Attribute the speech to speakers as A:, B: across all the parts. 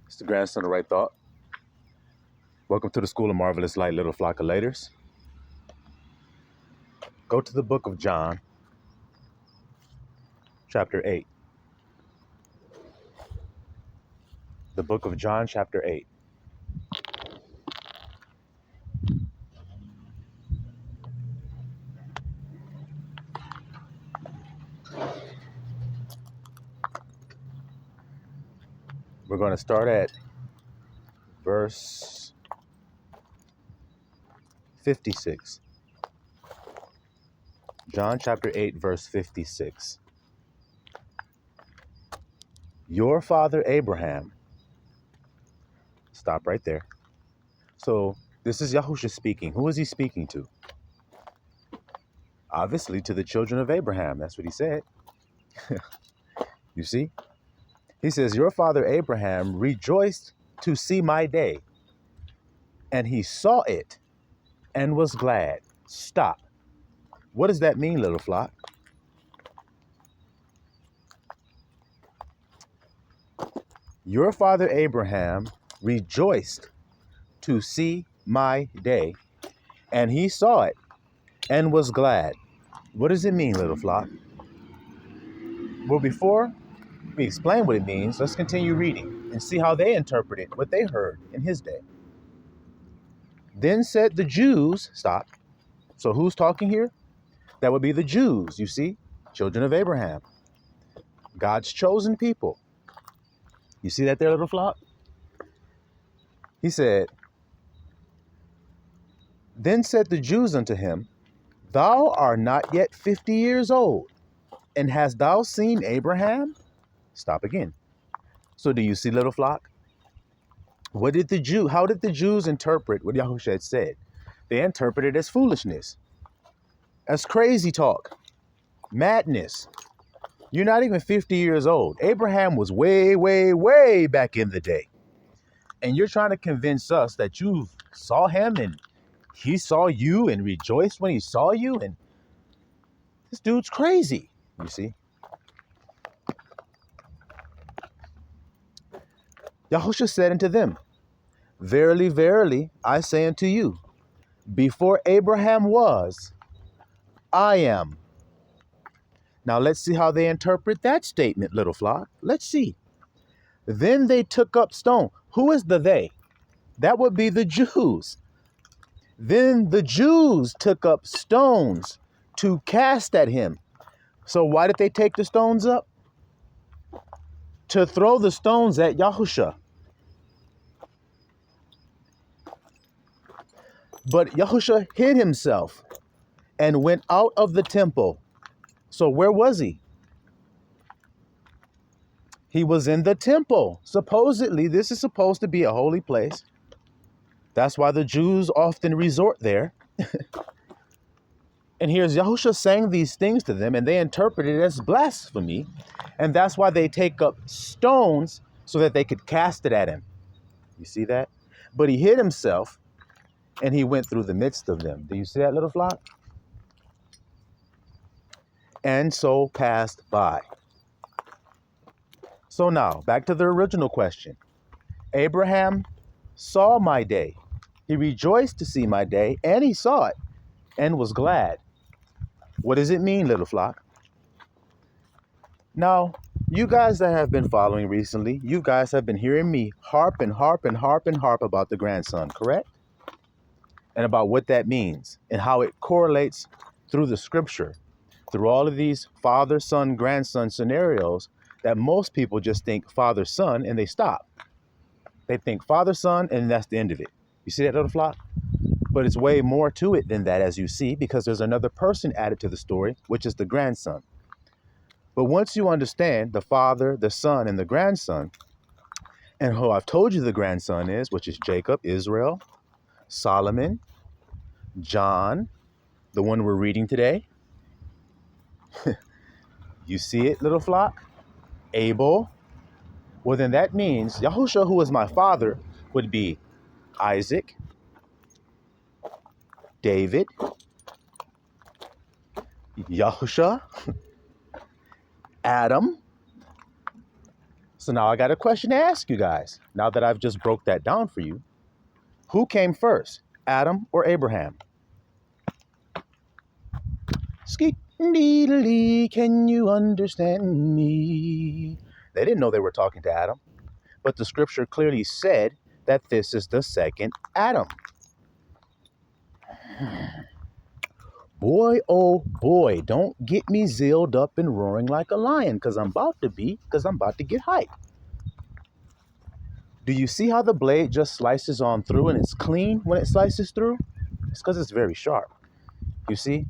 A: It's the grandson of Right Thought. Welcome to the School of Marvelous Light, little flock of laters. Go to the book of John, chapter 8. The book of John, chapter 8. We're going to start at verse 56. John chapter 8, verse 56. Your father Abraham. Stop right there. So this is Yahusha speaking. Who is he speaking to? Obviously to the children of Abraham. That's what he said. You see? He says, your father Abraham rejoiced to see my day, and he saw it and was glad. Stop. What does that mean, little flock? Your father Abraham rejoiced to see my day, and he saw it and was glad. What does it mean, little flock? Well, before we explain what it means, let's continue reading and see how they interpreted what they heard in his day. Then said the Jews, stop. So who's talking here? That would be the Jews, you see, children of Abraham, God's chosen people. You see that there, little flock? He said, then said the Jews unto him, thou art not yet 50 years old, and hast thou seen Abraham? Stop again. So do you see, little flock? How did the Jews interpret what Yahushua had said? They interpreted it as foolishness, as crazy talk, madness. You're not even 50 years old. Abraham was way, way, way back in the day. And you're trying to convince us that you saw him and he saw you and rejoiced when he saw you. And this dude's crazy, you see. Yahushua said unto them, verily, verily, I say unto you, before Abraham was, I am. Now let's see how they interpret that statement, little flock. Let's see. Then they took up stone. Who is the they? That would be the Jews. Then the Jews took up stones to cast at him. So why did they take the stones up? To throw the stones at Yahusha. But Yahusha hid himself and went out of the temple. So where was he? He was in the temple. Supposedly, this is supposed to be a holy place. That's why the Jews often resort there. And here's Yahusha saying these things to them, and they interpret it as blasphemy. And that's why they take up stones so that they could cast it at him. You see that? But he hid himself, and he went through the midst of them. Do you see that, little flock? And so passed by. So now, back to the original question. Abraham saw my day. He rejoiced to see my day, and he saw it, and was glad. What does it mean, little flock? Now, you guys that have been following recently, you guys have been hearing me harp and harp and harp and harp about the grandson, correct? And about what that means and how it correlates through the scripture, through all of these father, son, grandson scenarios that most people just think father, son, and they stop. They think father, son, and that's the end of it. You see that, little flock? But it's way more to it than that, as you see, because there's another person added to the story, which is the grandson. But once you understand the father, the son, and the grandson, and who I've told you the grandson is, which is Jacob, Israel, Solomon, John, the one we're reading today. You see it, little flock? Abel. Well, then that means Yahusha, who is my father, would be Isaac, David, Yahusha, Adam. So now I got a question to ask you guys. Now that I've just broke that down for you, who came first, Adam or Abraham? Skeet deedly, can you understand me? They didn't know they were talking to Adam, but the scripture clearly said that this is the second Adam. Boy, oh boy, don't get me zealed up and roaring like a lion, because I'm about to get hyped. Do you see how the blade just slices on through and it's clean when it slices through? It's because it's very sharp. You see?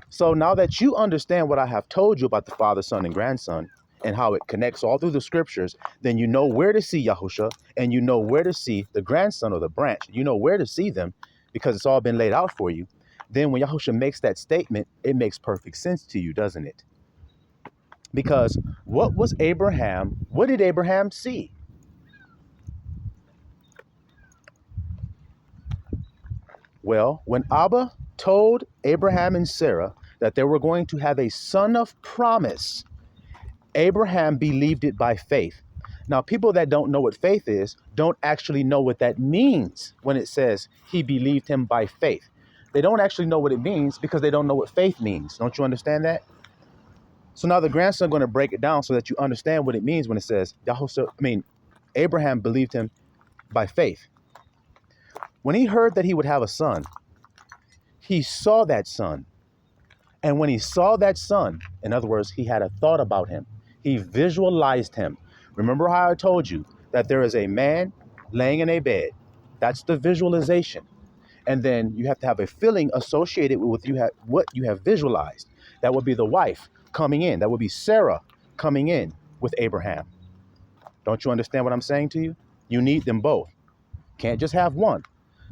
A: So now that you understand what I have told you about the Father, Son, and Grandson and how it connects all through the scriptures, then you know where to see Yahusha and you know where to see the grandson or the branch. You know where to see them because it's all been laid out for you. Then when Yahusha makes that statement, it makes perfect sense to you, doesn't it? Because what did Abraham see? Well, when Abba told Abraham and Sarah that they were going to have a son of promise, Abraham believed it by faith. Now, people that don't know what faith is don't actually know what that means when it says he believed him by faith. They don't actually know what it means because they don't know what faith means. Don't you understand that? So now the grandson going to break it down so that you understand what it means when it says Abraham believed him by faith. When he heard that he would have a son, he saw that son. And when he saw that son, in other words, he had a thought about him. He visualized him. Remember how I told you that there is a man laying in a bed. That's the visualization. And then you have to have a feeling associated with what you have visualized. That would be the wife coming in. That would be Sarah coming in with Abraham. Don't you understand what I'm saying to you? You need them both. Can't just have one.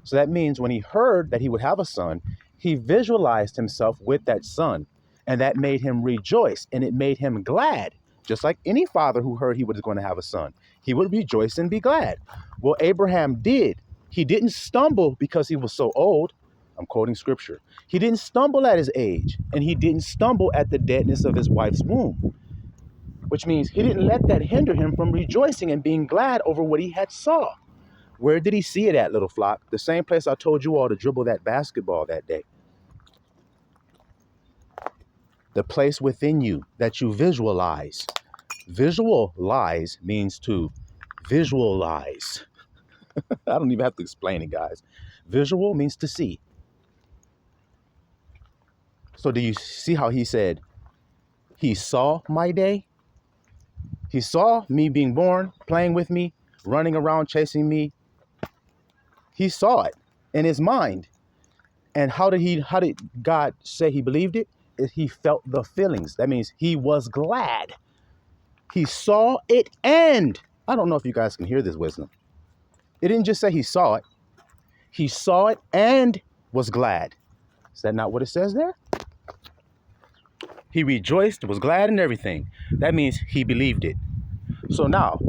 A: So that means when he heard that he would have a son, he visualized himself with that son. And that made him rejoice and it made him glad. Just like any father who heard he was going to have a son. He would rejoice and be glad. Well, Abraham did. He didn't stumble because he was so old. I'm quoting scripture. He didn't stumble at his age, and he didn't stumble at the deadness of his wife's womb, which means he didn't let that hinder him from rejoicing and being glad over what he had saw. Where did he see it at, little flock? The same place I told you all to dribble that basketball that day. The place within you that you visualize. Visualize means to visualize. I don't even have to explain it, guys. Visual means to see. So do you see how he said, he saw my day? He saw me being born, playing with me, running around, chasing me. He saw it in his mind. And how did God say he believed it? He felt the feelings. That means he was glad. He saw it and, I don't know if you guys can hear this wisdom. It didn't just say he saw it. He saw it and was glad. Is that not what it says there? He rejoiced, was glad and everything. That means he believed it. So now,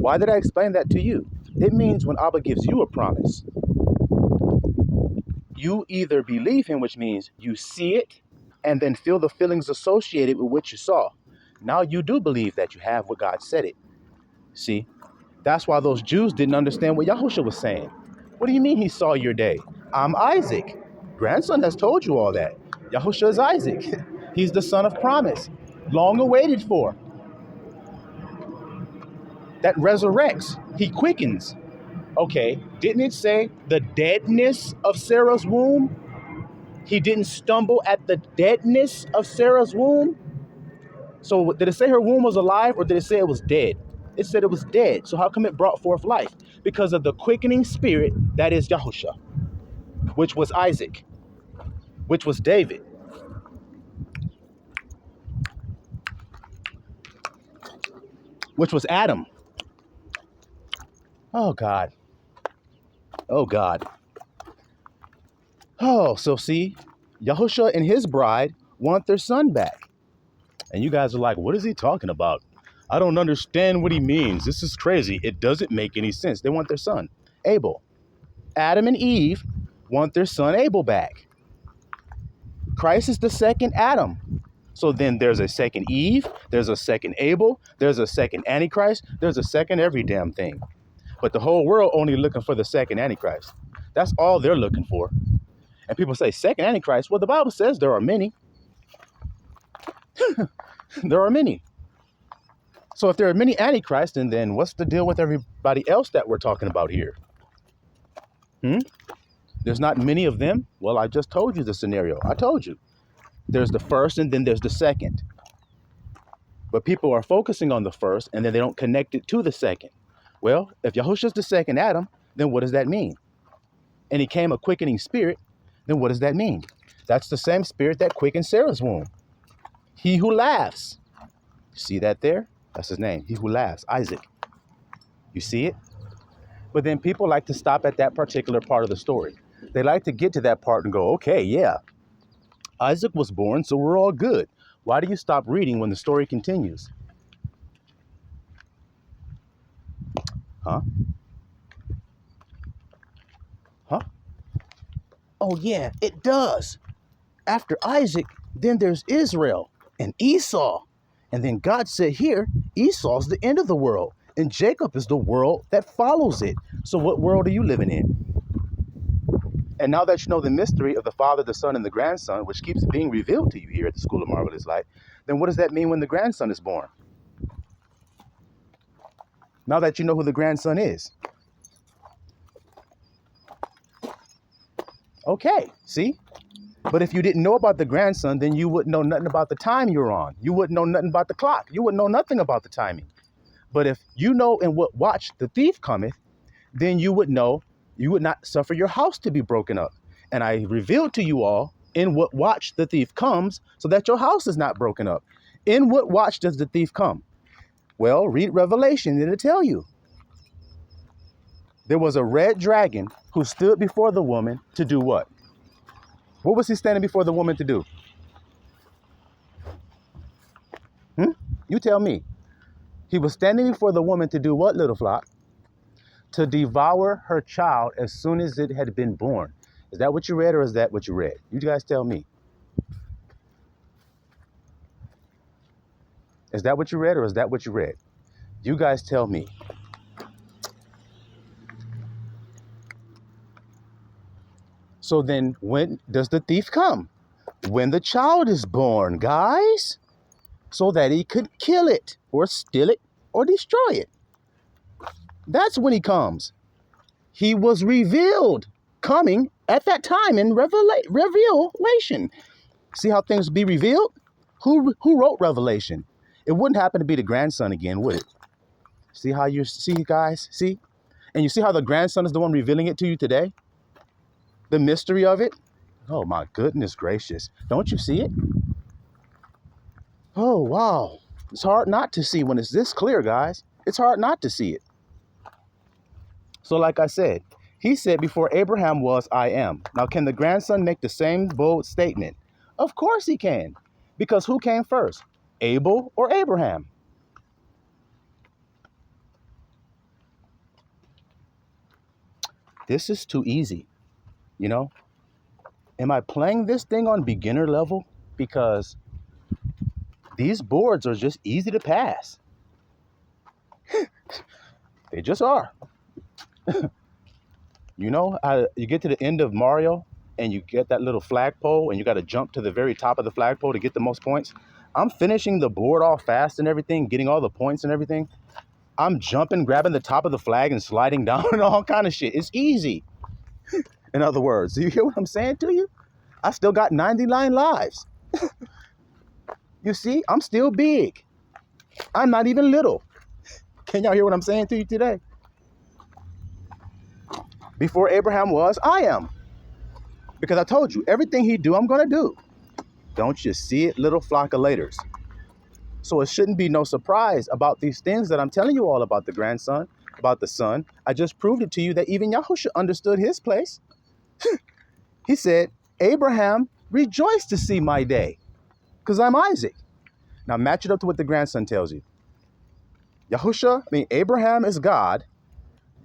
A: why did I explain that to you? It means when Abba gives you a promise, you either believe him, which means you see it and then feel the feelings associated with what you saw. Now you do believe that you have what God said it. See? That's why those Jews didn't understand what Yahusha was saying. What do you mean he saw your day? I'm Isaac. Grandson has told you all that. Yahusha is Isaac. He's the son of promise, long awaited for. That resurrects. He quickens. Okay, didn't it say the deadness of Sarah's womb? He didn't stumble at the deadness of Sarah's womb? So did it say her womb was alive or did it say it was dead? It said it was dead. So how come it brought forth life? Because of the quickening spirit that is Yahusha, which was Isaac, which was David, which was Adam. Oh, God. Oh, God. Oh, so see, Yahusha and his bride want their son back. And you guys are like, what is he talking about? I don't understand what he means. This is crazy. It doesn't make any sense. They want their son, Abel. Adam and Eve want their son Abel back. Christ is the second Adam. So then there's a second Eve, there's a second Abel, there's a second Antichrist, there's a second every damn thing. But the whole world only looking for the second Antichrist. That's all they're looking for. And people say, second Antichrist? Well, the Bible says there are many. There are many. So if there are many Antichrists, then what's the deal with everybody else that we're talking about here? There's not many of them? Well, I just told you the scenario. I told you. There's the first and then there's the second. But people are focusing on the first and then they don't connect it to the second. Well, if Yahushua's the second Adam, then what does that mean? And he came a quickening spirit, then what does that mean? That's the same spirit that quickened Sarah's womb. He who laughs. See that there? That's his name. He who laughs, Isaac. You see it? But then people like to stop at that particular part of the story. They like to get to that part and go, okay, yeah, Isaac was born, so we're all good. Why do you stop reading when the story continues? Huh? Oh, yeah, it does. After Isaac, then there's Israel and Esau. And then God said here, Esau's the end of the world. And Jacob is the world that follows it. So what world are you living in? And now that you know the mystery of the Father, the Son, and the grandson, which keeps being revealed to you here at the School of Marvelous Light, then what does that mean when the grandson is born? Now that you know who the grandson is. Okay, see? But if you didn't know about the grandson, then you wouldn't know nothing about the time you're on. You wouldn't know nothing about the clock. You wouldn't know nothing about the timing. But if you know in what watch the thief cometh, then you would know you would not suffer your house to be broken up. And I revealed to you all in what watch the thief comes so that your house is not broken up. In what watch does the thief come? Well, read Revelation and it'll tell you. There was a red dragon who stood before the woman to do what? What was he standing before the woman to do? You tell me. He was standing before the woman to do what, little flock? To devour her child as soon as it had been born. Is that what you read or is that what you read? You guys tell me. Is that what you read or is that what you read? You guys tell me. So then when does the thief come? When the child is born, guys. So that he could kill it or steal it or destroy it. That's when he comes. He was revealed coming at that time in Revelation. See how things be revealed? Who wrote Revelation? It wouldn't happen to be the grandson again, would it? See how you see, guys? See? And you see how the grandson is the one revealing it to you today? The mystery of it? Oh, my goodness gracious. Don't you see it? Oh, wow. It's hard not to see when it's this clear, guys. It's hard not to see it. So like I said, he said before Abraham was, I am. Now, can the grandson make the same bold statement? Of course he can. Because who came first? Abel or Abraham? This is too easy. You know? Am I playing this thing on beginner level? Because these boards are just easy to pass. They just are. You know, you get to the end of Mario and you get that little flagpole and you got to jump to the very top of the flagpole to get the most points. I'm finishing the board all fast and everything, getting all the points and everything. I'm jumping, grabbing the top of the flag and sliding down and all kind of shit. It's easy. In other words, do you hear what I'm saying to you? I still got 99 lives. You see, I'm still big. I'm not even little. Can y'all hear what I'm saying to you today? Before Abraham was, I am. Because I told you, everything he do, I'm going to do. Don't you see it, little flock of laters? So it shouldn't be no surprise about these things that I'm telling you all about the grandson, about the son. I just proved it to you that even Yahusha understood his place. He said, Abraham rejoiced to see my day because I'm Isaac. Now match it up to what the grandson tells you. Abraham is God.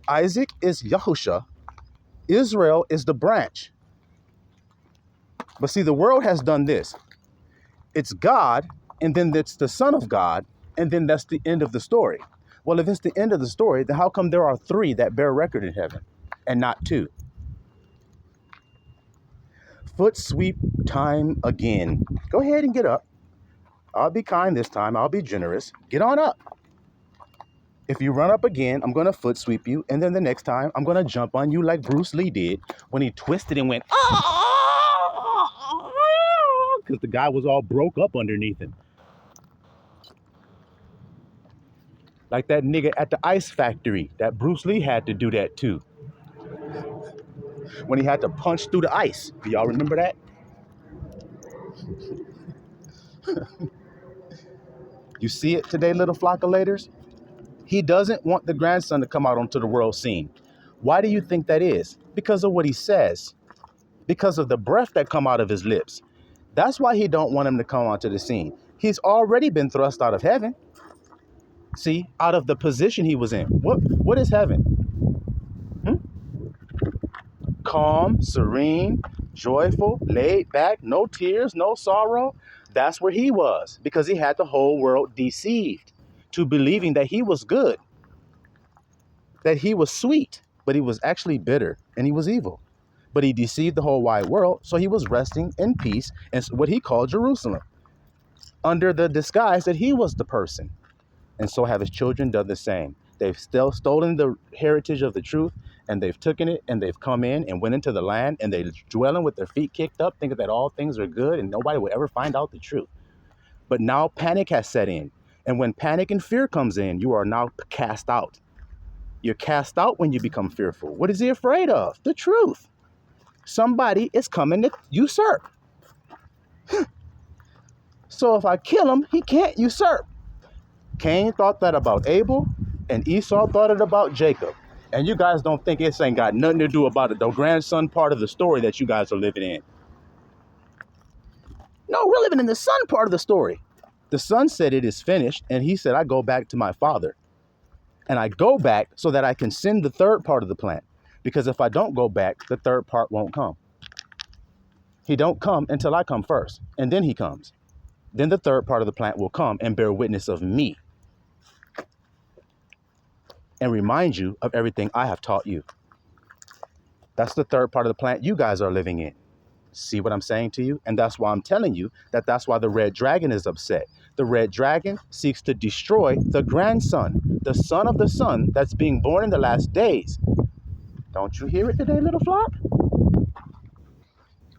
A: Isaac is Yahusha. Israel is the branch. But see, the world has done this. It's God, and then it's the Son of God, and then that's the end of the story. Well, if it's the end of the story, then how come there are three that bear record in heaven and not two? Foot sweep time again. Go ahead and get up. I'll be kind this time. I'll be generous. Get on up. If you run up again, I'm going to foot sweep you. And then the next time, I'm going to jump on you like Bruce Lee did when he twisted and went, because the guy was all broke up underneath him. Like that nigga at the ice factory, that Bruce Lee had to do that too. When he had to punch through the ice. Do y'all remember that? You see it today, little flockulators? He doesn't want the grandson to come out onto the world scene. Why do you think that is? Because of what he says. Because of the breath that come out of his lips. That's why he don't want him to come onto the scene. He's already been thrust out of heaven. See, out of the position he was in. What is heaven? Calm, serene, joyful, laid back, no tears, no sorrow. That's where he was, because he had the whole world deceived to believing that he was good, that he was sweet, but he was actually bitter and he was evil. But he deceived the whole wide world, so he was resting in peace in what he called Jerusalem, under the disguise that he was the person. And so have his children done the same. They've still stolen the heritage of the truth, and they've taken it, and they've come in and went into the land, and they're dwelling with their feet kicked up, thinking that all things are good and nobody will ever find out the truth. But now panic has set in. And when panic and fear comes in, you are now cast out. You're cast out when you become fearful. What is he afraid of? The truth. Somebody is coming to usurp. So if I kill him, he can't usurp. Cain thought that about Abel, and Esau thought it about Jacob. And you guys don't think this ain't got nothing to do about it, the grandson part of the story that you guys are living in. No, we're living in the son part of the story. The son said it is finished, and he said, I go back to my father. And I go back so that I can send the third part of the plan. Because if I don't go back, the third part won't come. He don't come until I come first, and then he comes. Then the third part of the plant will come and bear witness of me and remind you of everything I have taught you. That's the third part of the plant you guys are living in. See what I'm saying to you? And that's why I'm telling you that that's why the red dragon is upset. The red dragon seeks to destroy the grandson, the son of the son that's being born in the last days. Don't you hear it today, little flock?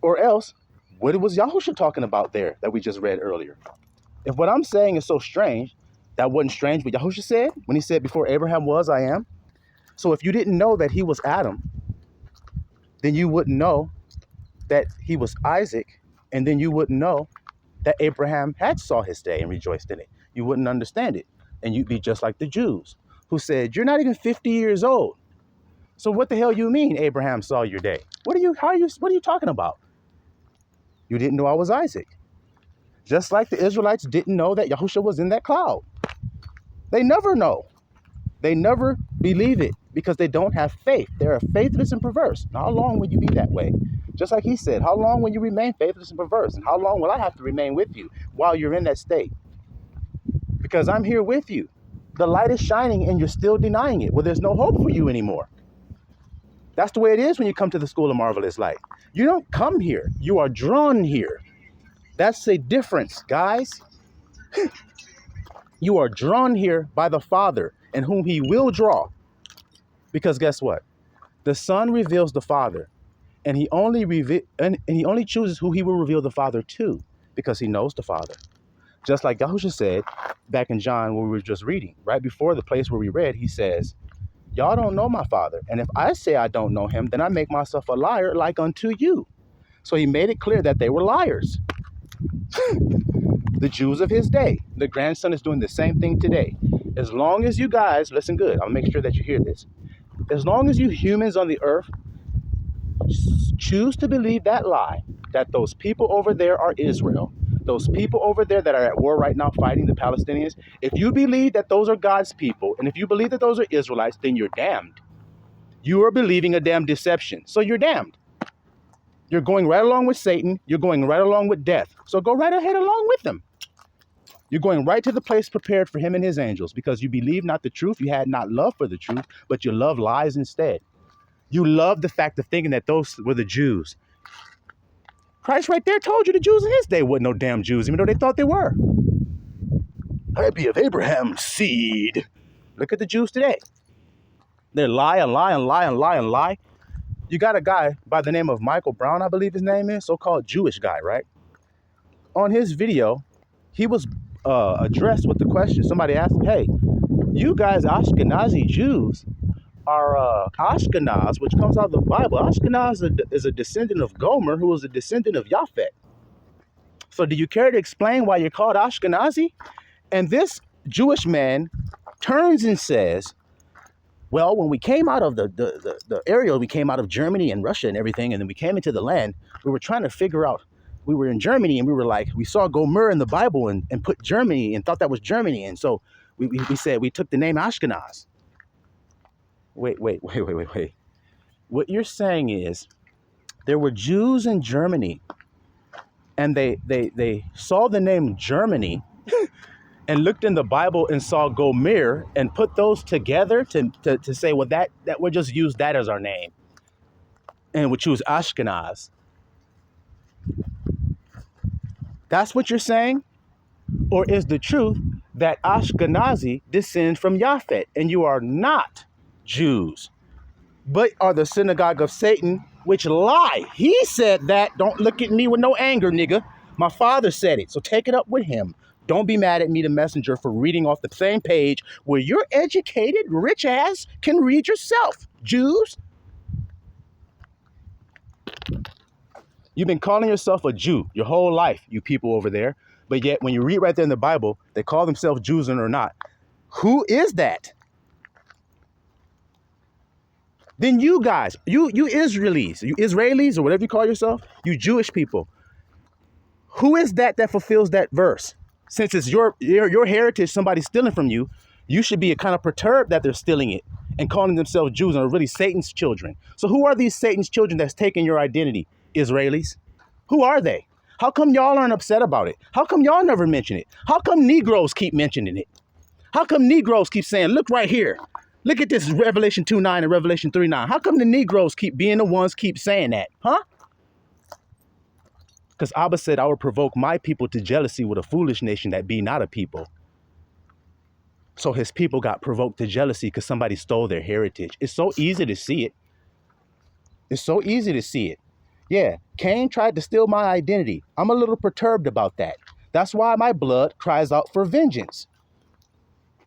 A: Or else, what was Yahusha talking about there that we just read earlier? If what I'm saying is so strange, that wasn't strange what Yahusha said when he said, before Abraham was, I am. So if you didn't know that he was Adam, then you wouldn't know that he was Isaac, and then you wouldn't know that Abraham had saw his day and rejoiced in it. You wouldn't understand it. And you'd be just like the Jews who said, you're not even 50 years old. So what the hell you mean Abraham saw your day? What are you talking about? You didn't know I was Isaac. Just like the Israelites didn't know that Yahusha was in that cloud. They never know. They never believe it because they don't have faith. They are faithless and perverse. Now, how long will you be that way? Just like he said, how long will you remain faithless and perverse? And how long will I have to remain with you while you're in that state? Because I'm here with you. The light is shining and you're still denying it. Well, there's no hope for you anymore. That's the way it is when you come to the School of Marvelous Light. You don't come here. You are drawn here. That's a difference, guys. You are drawn here by the Father, and whom he will draw. Because guess what? The Son reveals the Father, and he only chooses who he will reveal the Father to, because he knows the Father. Just like Yahusha said back in John, where we were just reading, right before the place where we read, he says, y'all don't know my Father. And if I say I don't know him, then I make myself a liar like unto you. So he made it clear that they were liars. The Jews of his day. The grandson is doing the same thing today. As long as you guys, listen good, I'll make sure that you hear this. As long as you humans on the earth choose to believe that lie, that those people over there are Israel, those people over there that are at war right now fighting the Palestinians, if you believe that those are God's people, and if you believe that those are Israelites, then you're damned. You are believing a damn deception, so you're damned. You're going right along with Satan. You're going right along with death. So go right ahead along with them. You're going right to the place prepared for him and his angels because you believe not the truth. You had not love for the truth, but you love lies instead. You love the fact of thinking that those were the Jews. Christ right there told you the Jews in his day wasn't no damn Jews, even though they thought they were. I be of Abraham's seed. Look at the Jews today. They're lie and lie and lie and lie and lie. You got a guy by the name of Michael Brown, I believe his name is, so-called Jewish guy, right? On his video, he was addressed with the question. Somebody asked him, hey, you guys Ashkenazi Jews are Ashkenaz, which comes out of the Bible. Ashkenaz is a descendant of Gomer, who was a descendant of Japhet. So do you care to explain why you're called Ashkenazi? And this Jewish man turns and says, well, when we came out of the area, we came out of Germany and Russia and everything, and then we came into the land, we were trying to figure out, we were in Germany and we were like, we saw Gomer in the Bible and put Germany and thought that was Germany. And so we said, we took the name Ashkenaz. Wait. What you're saying is there were Jews in Germany and they saw the name Germany and looked in the Bible and saw Gomer and put those together to say, well, that we'll just use that as our name. And we choose Ashkenaz. That's what you're saying? Or is the truth that Ashkenazi descends from Japhet and you are not Jews, but are the synagogue of Satan, which lie? He said that. Don't look at me with no anger, nigga. My father said it, so take it up with him. Don't be mad at me, the messenger, for reading off the same page where your educated, rich ass can read yourself. Jews, you've been calling yourself a Jew your whole life, you people over there. But yet when you read right there in the Bible, they call themselves Jews or not. Who is that? Then you guys, you Israelis or whatever you call yourself, you Jewish people, who is that fulfills that verse? Since it's your heritage, somebody's stealing from you, you should be kind of perturbed that they're stealing it and calling themselves Jews and are really Satan's children. So who are these Satan's children that's taking your identity? Israelis? Who are they? How come y'all aren't upset about it? How come y'all never mention it? How come Negroes keep mentioning it? How come Negroes keep saying, look right here. Look at this Revelation 2:9 and Revelation 3:9. How come the Negroes keep being the ones keep saying that? Huh? Because Abba said, I will provoke my people to jealousy with a foolish nation that be not a people. So his people got provoked to jealousy because somebody stole their heritage. It's so easy to see it. It's so easy to see it. Yeah, Cain tried to steal my identity. I'm a little perturbed about that. That's why my blood cries out for vengeance.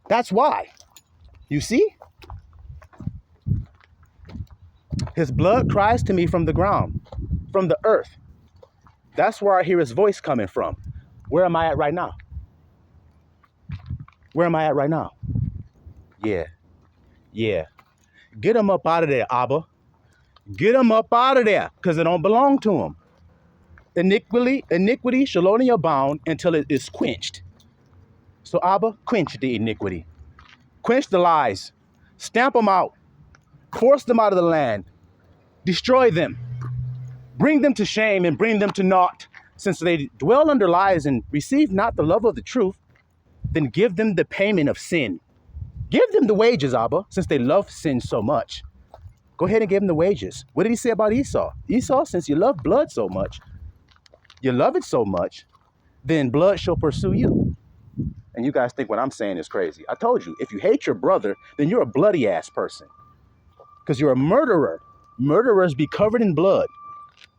A: That's why. You see? His blood cries to me from the ground, from the earth. That's where I hear his voice coming from. Where am I at right now? Where am I at right now? Yeah. Get him up out of there, Abba. Get him up out of there, because it don't belong to him. Iniquity shall only abound until it is quenched. So Abba, quench the iniquity. Quench the lies. Stamp them out. Force them out of the land. Destroy them. Bring them to shame and bring them to naught. Since they dwell under lies and receive not the love of the truth, then give them the payment of sin. Give them the wages, Abba, since they love sin so much. Go ahead and give them the wages. What did he say about Esau? Esau, since you love blood so much, you love it so much, then blood shall pursue you. And you guys think what I'm saying is crazy. I told you, if you hate your brother, then you're a bloody ass person. Because you're a murderer. Murderers be covered in blood.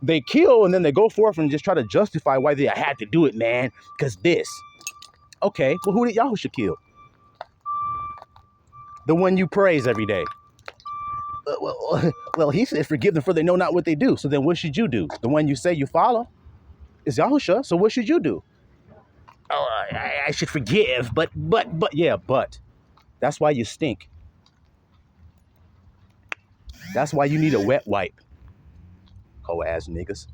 A: They kill and then they go forth and just try to justify why they had to do it, man. Because this. Okay, well, who did Yahusha kill? The one you praise every day. Well, he said, forgive them for they know not what they do. So then what should you do? The one you say you follow is Yahusha. So what should you do? Oh, I should forgive, but. That's why you stink. That's why you need a wet wipe. Hoe-ass niggas.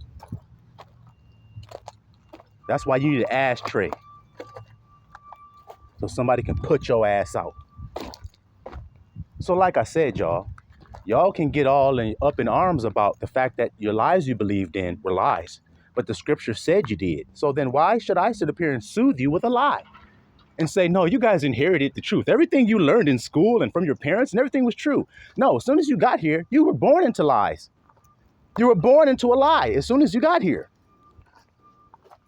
A: That's why you need an ashtray. So somebody can put your ass out. So like I said, y'all, Y'all can get up in arms about the fact that your lies you believed in were lies, but the scripture said you did. So then why should I sit up here and soothe you with a lie and say, no, you guys inherited the truth. Everything you learned in school and from your parents and everything was true. No, as soon as you got here, you were born into lies. You were born into a lie as soon as you got here.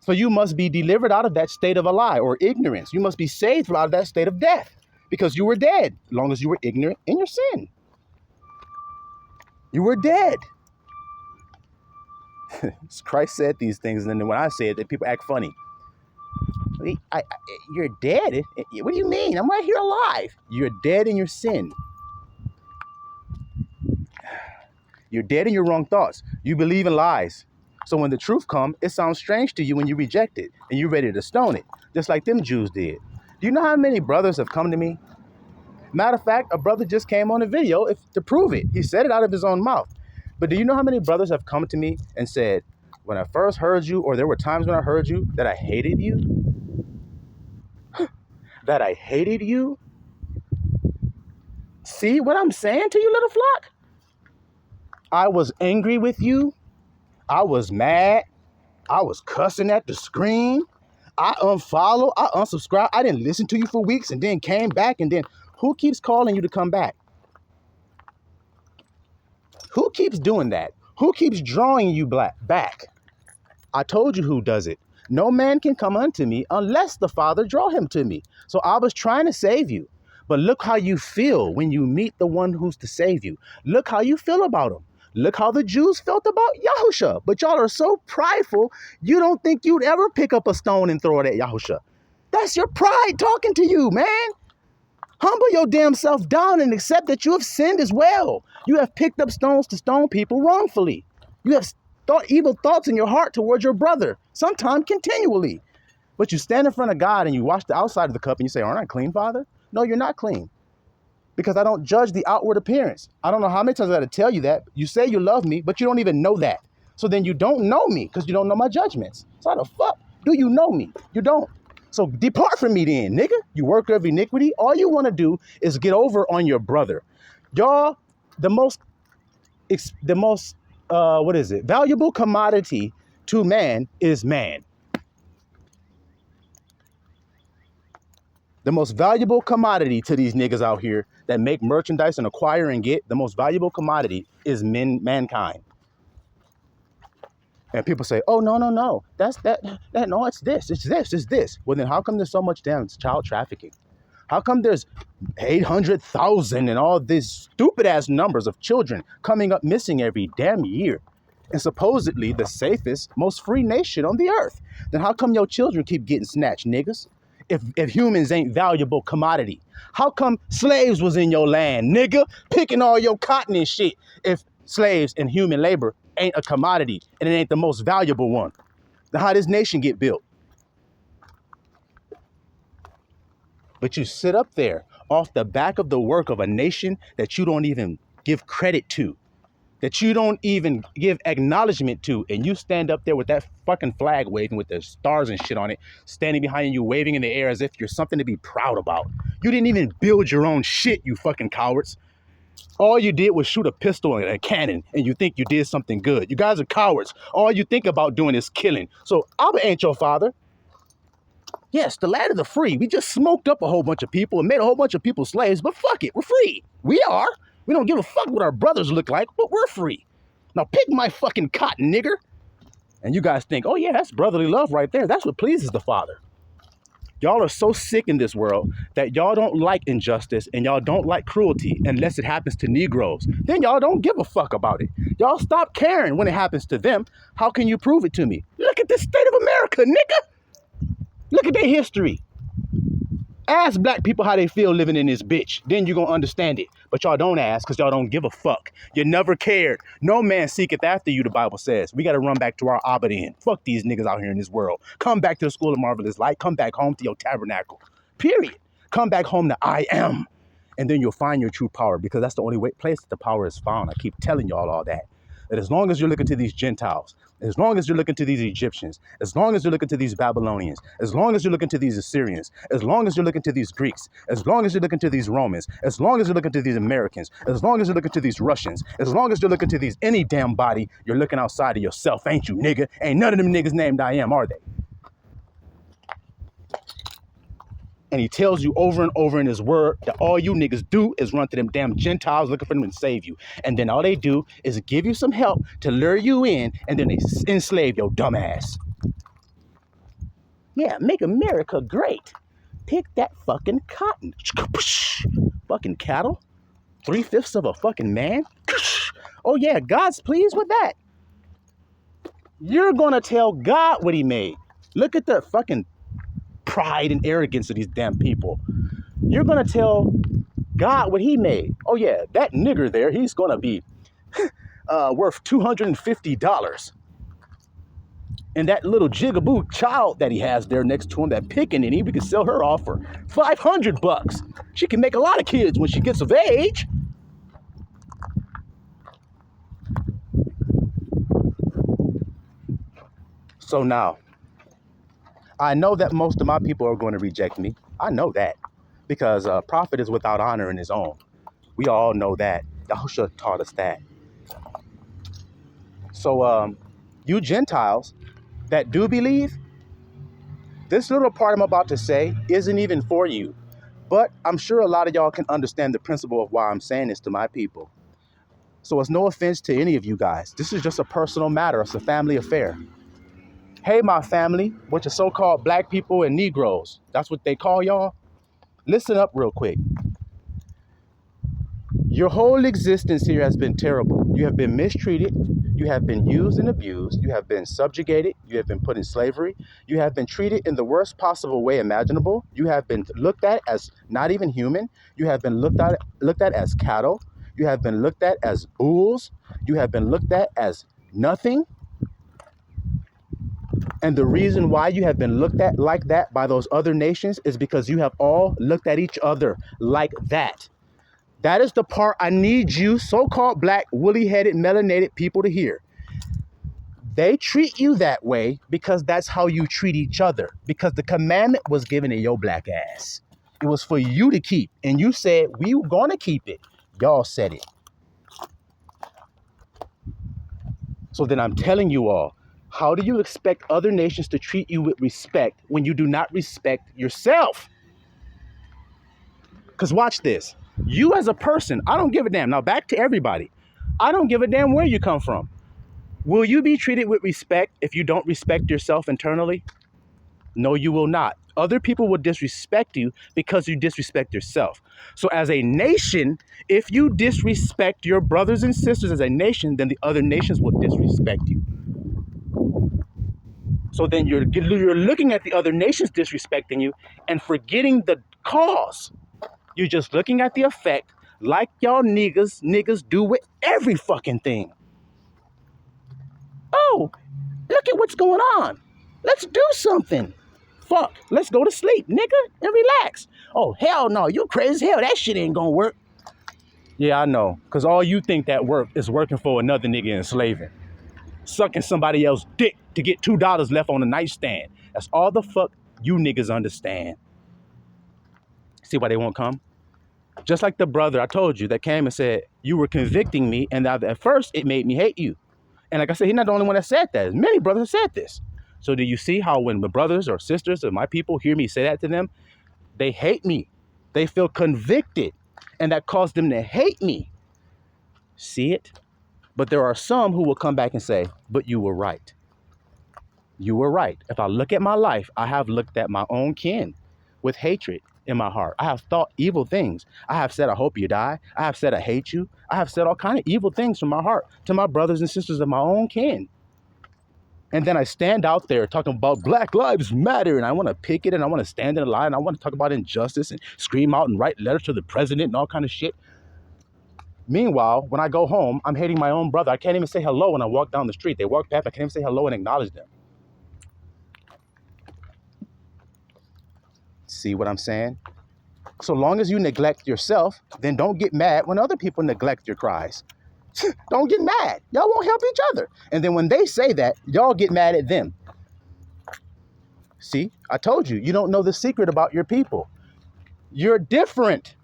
A: So you must be delivered out of that state of a lie or ignorance. You must be saved out of that state of death because you were dead as long as you were ignorant in your sin. You were dead. Christ said these things, and then when I say it, then people act funny. You're dead? What do you mean? I'm right here alive. You're dead in your sin. You're dead in your wrong thoughts. You believe in lies. So when the truth comes, it sounds strange to you when you reject it, and you're ready to stone it, just like them Jews did. Do you know how many brothers have come to me? Matter of fact, a brother just came on a video to prove it. He said it out of his own mouth. But do you know how many brothers have come to me and said, when I first heard you, or there were times when I heard you, that I hated you? That I hated you? See what I'm saying to you, little flock? I was angry with you. I was mad. I was cussing at the screen. I unfollowed. I unsubscribed. I didn't listen to you for weeks and then came back. And then who keeps calling you to come back? Who keeps doing that? Who keeps drawing you back? I told you who does it. No man can come unto me unless the Father draw him to me. So I was trying to save you. But look how you feel when you meet the one who's to save you. Look how you feel about him. Look how the Jews felt about Yahusha. But y'all are so prideful, you don't think you'd ever pick up a stone and throw it at Yahusha. That's your pride talking to you, man. Humble your damn self down and accept that you have sinned as well. You have picked up stones to stone people wrongfully. You have evil thoughts in your heart towards your brother, sometimes continually. But you stand in front of God and you wash the outside of the cup and you say, aren't I clean, Father? No, you're not clean. Because I don't judge the outward appearance. I don't know how many times I got to tell you that. You say you love me, but you don't even know that. So then you don't know me because you don't know my judgments. So how the fuck do you know me? You don't. So depart from me then, nigga. You worker of iniquity. All you want to do is get over on your brother. Y'all, the most valuable commodity to man is man. The most valuable commodity to these niggas out here that make merchandise and acquire and get, the most valuable commodity is mankind. And people say, oh, no. No, it's this. Well, then how come there's so much damn child trafficking? How come there's 800,000 and all these stupid ass numbers of children coming up missing every damn year? And supposedly the safest, most free nation on the earth. Then how come your children keep getting snatched, niggas? If humans ain't valuable commodity, how come slaves was in your land, nigga, picking all your cotton and shit? If slaves and human labor ain't a commodity and it ain't the most valuable one, then how this nation get built? But you sit up there off the back of the work of a nation that you don't even give credit to, that you don't even give acknowledgement to, and you stand up there with that fucking flag waving with the stars and shit on it, standing behind you, waving in the air as if you're something to be proud about. You didn't even build your own shit, you fucking cowards. All you did was shoot a pistol and a cannon, and you think you did something good. You guys are cowards. All you think about doing is killing. So Abba ain't your father. Yes, the land of the free. We just smoked up a whole bunch of people and made a whole bunch of people slaves, but fuck it, we're free. We are. We don't give a fuck what our brothers look like, but we're free. Now pick my fucking cotton, nigger. And you guys think, oh yeah, that's brotherly love right there. That's what pleases the Father. Y'all are so sick in this world that y'all don't like injustice and y'all don't like cruelty unless it happens to Negroes. Then y'all don't give a fuck about it. Y'all stop caring when it happens to them. How can you prove it to me? Look at the state of America, nigga. Look at their history. Ask black people how they feel living in this bitch. Then you're going to understand it. But y'all don't ask because y'all don't give a fuck. You never cared. No man seeketh after you, the Bible says. We got to run back to our Abba then. Fuck these niggas out here in this world. Come back to the school of marvelous light. Come back home to your tabernacle. Period. Come back home to I am. And then you'll find your true power because that's the only place the power is found. I keep telling y'all all that. that as long as you're looking to these Gentiles, as long as you're looking to these Egyptians, as long as you're looking to these Babylonians, as long as you're looking to these Assyrians, as long as you're looking to these Greeks, as long as you're looking to these Romans, as long as you're looking to these Americans, as long as you're looking to these Russians, as long as you're looking to these any damn body, you're looking outside of yourself, ain't you, nigga? Ain't none of them niggas named I am, are they? And he tells you over and over in his word that all you niggas do is run to them damn Gentiles looking for them to save you. And then all they do is give you some help to lure you in, and then they enslave your dumb ass. Yeah, make America great. Pick that fucking cotton. Fucking cattle. 3/5 of a fucking man. Oh yeah, God's pleased with that. You're gonna tell God what he made. Look at the fucking pride and arrogance of these damn people. You're gonna tell God what he made. Oh yeah, that nigger there, he's gonna be worth $250. And that little jigaboo child that he has there next to him, that pickaninny, we could sell her off for $500. She can make a lot of kids when she gets of age. So now, I know that most of my people are going to reject me. I know that because a prophet is without honor in his own. We all know that. Yahushua taught us that. So you Gentiles that do believe, this little part I'm about to say isn't even for you. But I'm sure a lot of y'all can understand the principle of why I'm saying this to my people. So it's no offense to any of you guys. This is just a personal matter. It's a family affair. Hey, my family, which is so-called black people and Negroes. That's what they call y'all. Listen up real quick. Your whole existence here has been terrible. You have been mistreated. You have been used and abused. You have been subjugated. You have been put in slavery. You have been treated in the worst possible way imaginable. You have been looked at as not even human. You have been looked at as cattle. You have been looked at as bulls. You have been looked at as nothing. And the reason why you have been looked at like that by those other nations is because you have all looked at each other like that. That is the part I need you so-called black, woolly-headed, melanated people to hear. They treat you that way because that's how you treat each other. Because the commandment was given to your black ass. It was for you to keep. And you said, we were going to keep it. Y'all said it. So then I'm telling you all, how do you expect other nations to treat you with respect when you do not respect yourself? Because watch this. You as a person, I don't give a damn. Now back to everybody. I don't give a damn where you come from. Will you be treated with respect if you don't respect yourself internally? No, you will not. Other people will disrespect you because you disrespect yourself. So as a nation, if you disrespect your brothers and sisters as a nation, then the other nations will disrespect you. So then you're looking at the other nations disrespecting you and forgetting the cause. You're just looking at the effect like y'all niggas do with every fucking thing. Oh, look at what's going on. Let's do something. Fuck, let's go to sleep, nigga, and relax. Oh, hell no, you crazy as hell. That shit ain't gonna work. Yeah, I know, because all you think that work is working for another nigga enslaving. Sucking somebody else's dick to get $2 left on the nightstand. That's all the fuck you niggas understand. See why they won't come? Just like the brother I told you that came and said, you were convicting me, and at first it made me hate you. And like I said, he's not the only one that said that. Many brothers have said this. So do you see how when the brothers or sisters of my people hear me say that to them, they hate me. They feel convicted, and that caused them to hate me. See it? But there are some who will come back and say, but you were right. You were right. If I look at my life, I have looked at my own kin with hatred in my heart. I have thought evil things. I have said, I hope you die. I have said, I hate you. I have said all kinds of evil things from my heart to my brothers and sisters of my own kin. And then I stand out there talking about Black Lives Matter, and I want to pick it, and I want to stand in a line, and I want to talk about injustice and scream out and write letters to the president and all kind of shit. Meanwhile, when I go home, I'm hating my own brother. I can't even say hello when I walk down the street. They walk past, I can't even say hello and acknowledge them. See what I'm saying? So long as you neglect yourself, then don't get mad when other people neglect your cries. Don't get mad. Y'all won't help each other. And then when they say that, y'all get mad at them. See, I told you, you don't know the secret about your people. You're different.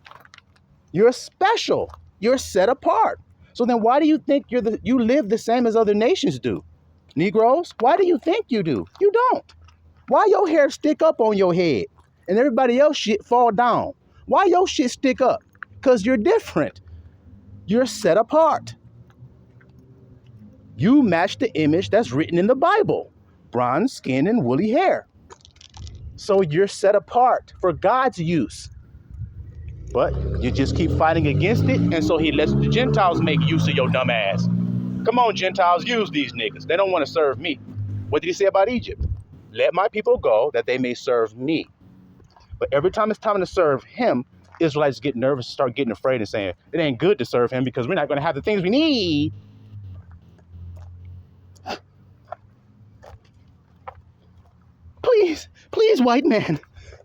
A: You're special. You're set apart. So then why do you think you live the same as other nations do? Negroes, why do you think you do? You don't. Why your hair stick up on your head and everybody else shit fall down? Why your shit stick up? Because you're different. You're set apart. You match the image that's written in the Bible. Bronze skin and woolly hair. So you're set apart for God's use. But you just keep fighting against it, and so he lets the Gentiles make use of your dumb ass. Come on, Gentiles, use these niggas. They don't want to serve me. What did he say about Egypt? Let my people go that they may serve me. But every time it's time to serve him, Israelites get nervous and start getting afraid and saying, it ain't good to serve him because we're not going to have the things we need. Please, white man,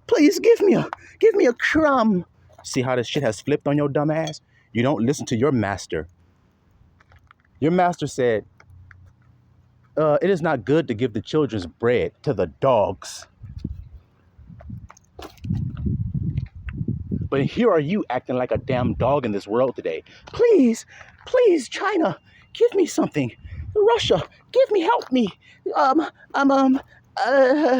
A: please give me a crumb. See how this shit has flipped on your dumb ass? You don't listen to your master. Your master said, it is not good to give the children's bread to the dogs. But here are you acting like a damn dog in this world today. Please, China, give me something. Russia, help me.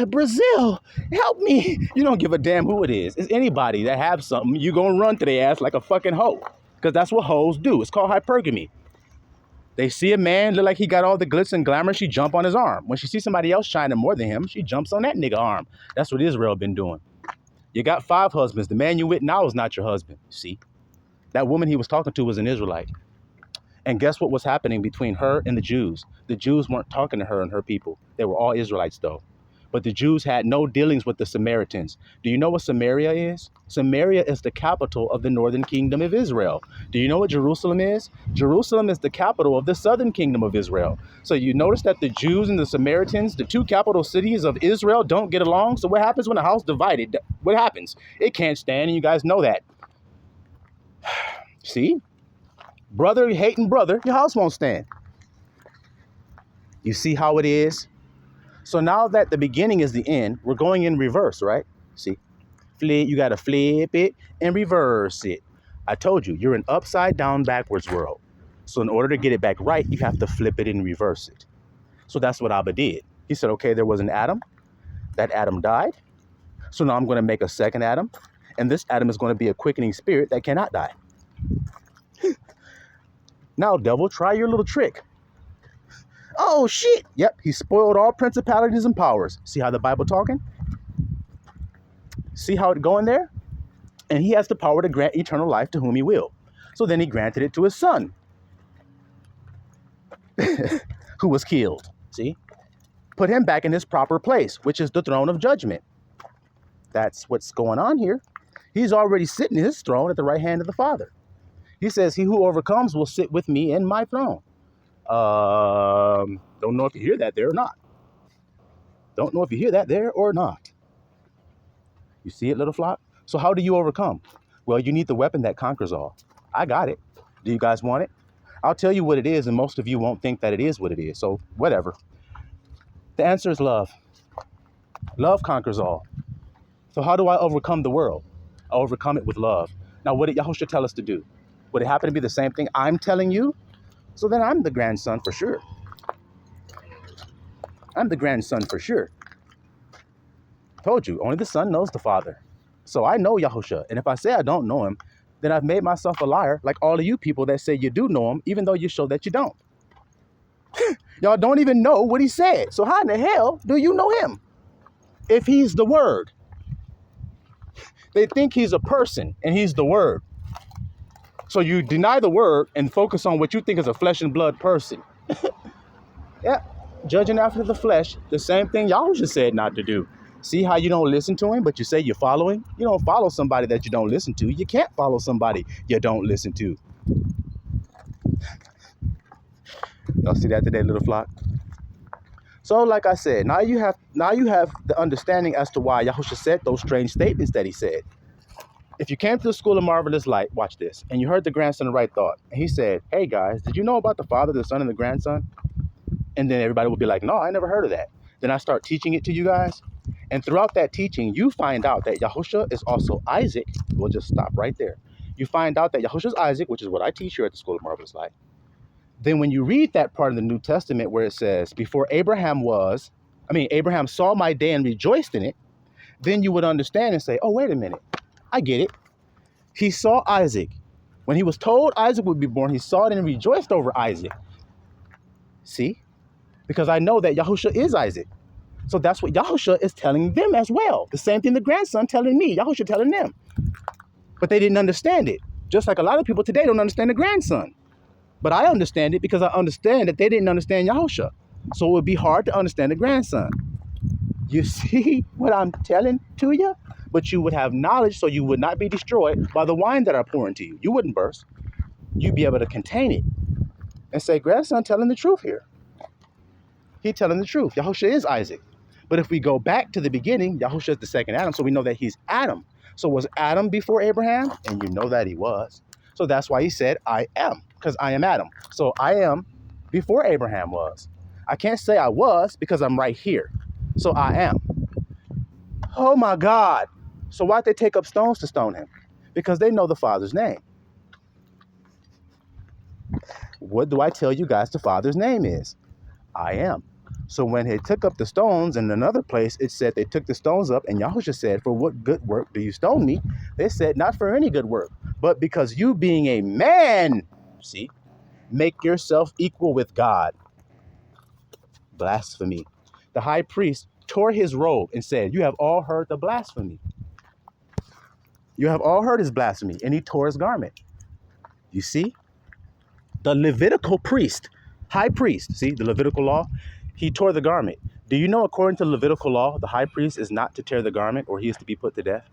A: Brazil, help me. You don't give a damn who it is. It's anybody that have something, you gonna run to their ass like a fucking hoe. Because that's what hoes do. It's called hypergamy. They see a man, look like he got all the glitz and glamour, she jump on his arm. When she sees somebody else shining more than him, she jumps on that nigga arm. That's what Israel been doing. You got 5 husbands. The man you with now is not your husband. See? That woman he was talking to was an Israelite. And guess what was happening between her and the Jews? The Jews weren't talking to her and her people. They were all Israelites, though. But the Jews had no dealings with the Samaritans. Do you know what Samaria is? Samaria is the capital of the northern kingdom of Israel. Do you know what Jerusalem is? Jerusalem is the capital of the southern kingdom of Israel. So you notice that the Jews and the Samaritans, the 2 capital cities of Israel, don't get along. So what happens when a house divided? What happens? It can't stand, and you guys know that. See? Brother hating brother, your house won't stand. You see how it is? So now that the beginning is the end, we're going in reverse, right? See, you got to flip it and reverse it. I told you, you're an upside down backwards world. So in order to get it back right, you have to flip it and reverse it. So that's what Abba did. He said, okay, there was an Adam. That Adam died. So now I'm going to make a second Adam. And this Adam is going to be a quickening spirit that cannot die. Now, devil, try your little trick. Oh, shit. Yep, he spoiled all principalities and powers. See how the Bible talking? See how it going there? And he has the power to grant eternal life to whom he will. So then he granted it to his son, who was killed. See? Put him back in his proper place, which is the throne of judgment. That's what's going on here. He's already sitting in his throne at the right hand of the Father. He says, he who overcomes will sit with me in my throne. Don't know if you hear that there or not. Don't know if you hear that there or not. You see it, little flock? So how do you overcome? Well, you need the weapon that conquers all. I got it. Do you guys want it? I'll tell you what it is, and most of you won't think that it is what it is. So whatever. The answer is love. Love conquers all. So how do I overcome the world? I overcome it with love. Now, what did Yahushua tell us to do? Would it happen to be the same thing I'm telling you? So then I'm the grandson for sure. I'm the grandson for sure. Told you, only the son knows the father. So I know Yahushua. And if I say I don't know him, then I've made myself a liar, like all of you people that say you do know him, even though you show that you don't. Y'all don't even know what he said. So how in the hell do you know him? If he's the word. They think he's a person and he's the word. So you deny the word and focus on what you think is a flesh and blood person. Yeah, judging after the flesh, the same thing Yahushua said not to do. See how you don't listen to him, but you say you're following? You don't follow somebody that you don't listen to. You can't follow somebody you don't listen to. Y'all see that today, little flock? So like I said, now you have the understanding as to why Yahushua said those strange statements that he said. If you came to the school of marvelous light, watch this, and you heard the grandson of right thought, and he said, hey guys, did you know about the Father, the Son, and the grandson? And then everybody would be like, no, I never heard of that. Then I start teaching it to you guys. And throughout that teaching, you find out that Yahusha is also Isaac. We'll just stop right there. You find out that Yahusha is Isaac, which is what I teach here at the School of Marvelous Light. Then when you read that part of the New Testament where it says, before Abraham saw my day and rejoiced in it, then you would understand and say, oh, wait a minute. I get it. He saw Isaac. When he was told Isaac would be born, he saw it and rejoiced over Isaac. See? Because I know that Yahusha is Isaac. So that's what Yahusha is telling them as well. The same thing the grandson telling me, Yahusha telling them. But they didn't understand it. Just like a lot of people today don't understand the grandson. But I understand it because I understand that they didn't understand Yahusha. So it would be hard to understand the grandson. You see what I'm telling to you? But you would have knowledge so you would not be destroyed by the wine that I pour into you. You wouldn't burst. You'd be able to contain it and say, grandson telling the truth here. He telling the truth. Yahusha is Isaac. But if we go back to the beginning, Yahusha is the second Adam, so we know that he's Adam. So was Adam before Abraham? And you know that he was. So that's why he said, I am, because I am Adam. So I am before Abraham was. I can't say I was because I'm right here. So I am. Oh my God. So why'd they take up stones to stone him? Because they know the Father's name. What do I tell you guys the Father's name is? I am. So when he took up the stones in another place, it said they took the stones up, and Yahusha said, for what good work do you stone me? They said, not for any good work, but because you being a man, see, make yourself equal with God. Blasphemy. The high priest tore his robe and said, you have all heard the blasphemy. You have all heard his blasphemy, and he tore his garment. You see? The Levitical priest, high priest, see, the Levitical law, he tore the garment. Do you know, according to Levitical law, the high priest is not to tear the garment or he is to be put to death?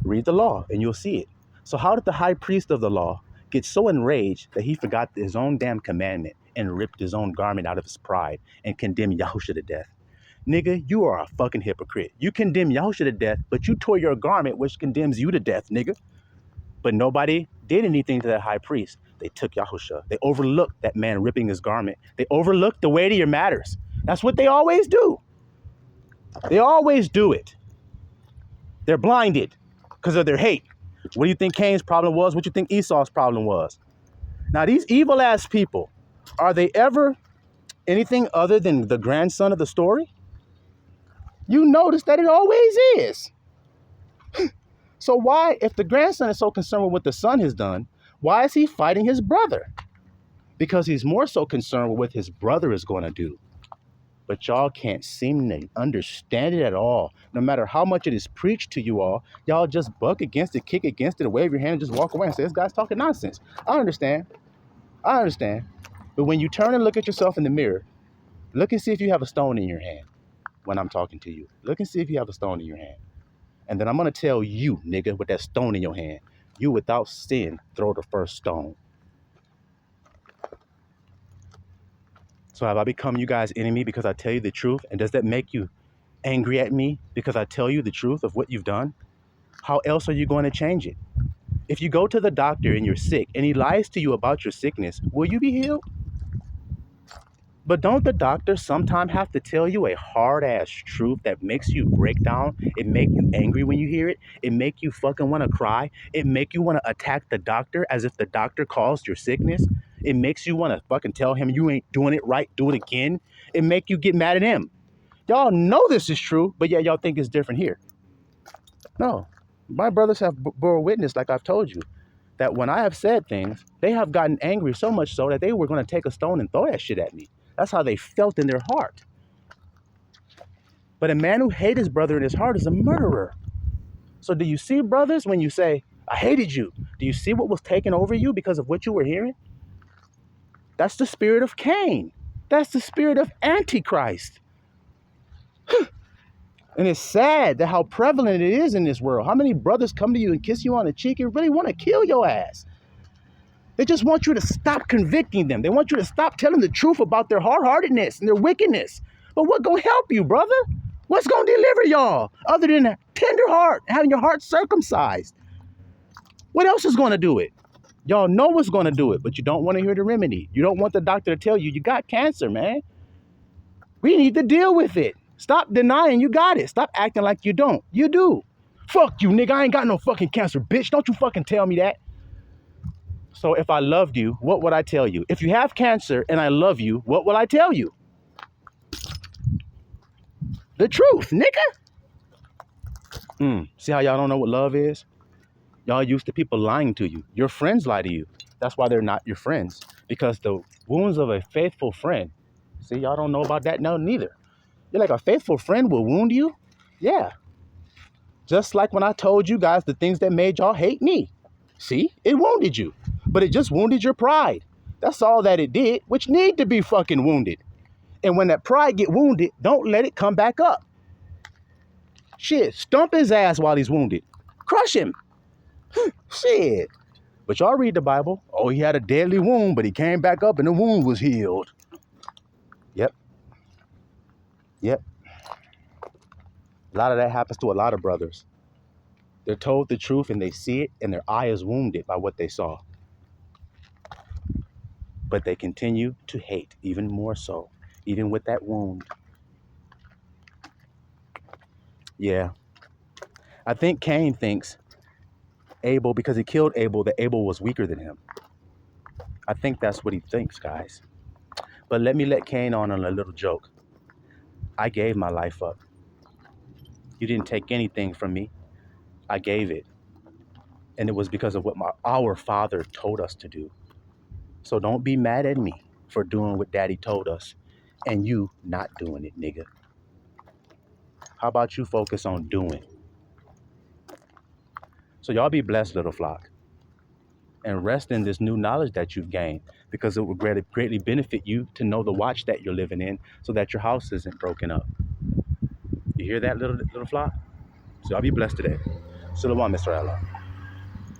A: Read the law and you'll see it. So how did the high priest of the law get so enraged that he forgot his own damn commandment and ripped his own garment out of his pride and condemned Yahusha to death? Nigga, you are a fucking hypocrite. You condemn Yahusha to death, but you tore your garment, which condemns you to death, nigga. But nobody did anything to that high priest. They took Yahusha. They overlooked that man ripping his garment. They overlooked the weightier matters. That's what they always do. They always do it. They're blinded because of their hate. What do you think Cain's problem was? What do you think Esau's problem was? Now, these evil ass people, are they ever anything other than the grandson of the story? You notice that it always is. So why, if the grandson is so concerned with what the son has done, why is he fighting his brother? Because he's more so concerned with what his brother is going to do. But y'all can't seem to understand it at all. No matter how much it is preached to you all, y'all just buck against it, kick against it, wave your hand and just walk away and say, this guy's talking nonsense. I understand. But when you turn and look at yourself in the mirror, look and see if you have a stone in your hand when I'm talking to you. Look and see if you have a stone in your hand. And then I'm going to tell you, nigga, with that stone in your hand, you without sin, throw the first stone. So have I become you guys' enemy because I tell you the truth? And does that make you angry at me because I tell you the truth of what you've done? How else are you going to change it? If you go to the doctor and you're sick and he lies to you about your sickness, will you be healed? But don't the doctor sometime have to tell you a hard-ass truth that makes you break down? It make you angry when you hear it? It make you fucking want to cry? It make you want to attack the doctor as if the doctor caused your sickness? It makes you want to fucking tell him you ain't doing it right, do it again? It make you get mad at him. Y'all know this is true, but yeah, y'all think it's different here. No. My brothers have bore witness, like I've told you, that when I have said things, they have gotten angry so much so that they were going to take a stone and throw that shit at me. That's how they felt in their heart. But a man who hates his brother in his heart is a murderer. So do you see, brothers, when you say, I hated you, do you see what was taken over you because of what you were hearing? That's the spirit of Cain. That's the spirit of Antichrist. And it's sad that how prevalent it is in this world. How many brothers come to you and kiss you on the cheek and really want to kill your ass? They just want you to stop convicting them. They want you to stop telling the truth about their hard-heartedness and their wickedness. But what gonna help you, brother? What's going to deliver y'all other than a tender heart, having your heart circumcised? What else is going to do it? Y'all know what's going to do it, but you don't want to hear the remedy. You don't want the doctor to tell you, you got cancer, man. We need to deal with it. Stop denying you got it. Stop acting like you don't. You do. Fuck you, nigga. I ain't got no fucking cancer, bitch. Don't you fucking tell me that. So if I loved you, what would I tell you? If you have cancer and I love you, what will I tell you? The truth, nigga. See how y'all don't know what love is? Y'all used to people lying to you. Your friends lie to you. That's why they're not your friends. Because the wounds of a faithful friend. See, y'all don't know about that now neither. You're like, a faithful friend will wound you? Yeah. Just like when I told you guys the things that made y'all hate me. See, it wounded you. But it just wounded your pride. That's all that it did, which need to be fucking wounded. And when that pride get wounded, don't let it come back up. Shit, stomp his ass while he's wounded. Crush him. Shit. But y'all read the Bible. Oh, he had a deadly wound, but he came back up and the wound was healed. Yep. A lot of that happens to a lot of brothers. They're told the truth and they see it and their eye is wounded by what they saw. But they continue to hate even more so, even with that wound. Yeah. I think Cain thinks Abel, because he killed Abel, that Abel was weaker than him. I think that's what he thinks, guys. But let me let Cain on a little joke. I gave my life up. You didn't take anything from me. I gave it. And it was because of what our Father told us to do. So don't be mad at me for doing what Daddy told us and you not doing it, nigga. How about you focus on doing? So y'all be blessed, little flock. And rest in this new knowledge that you've gained, because it will greatly benefit you to know the watch that you're living in so that your house isn't broken up. You hear that, little flock? So y'all be blessed today. Shalom, Mr. Allah.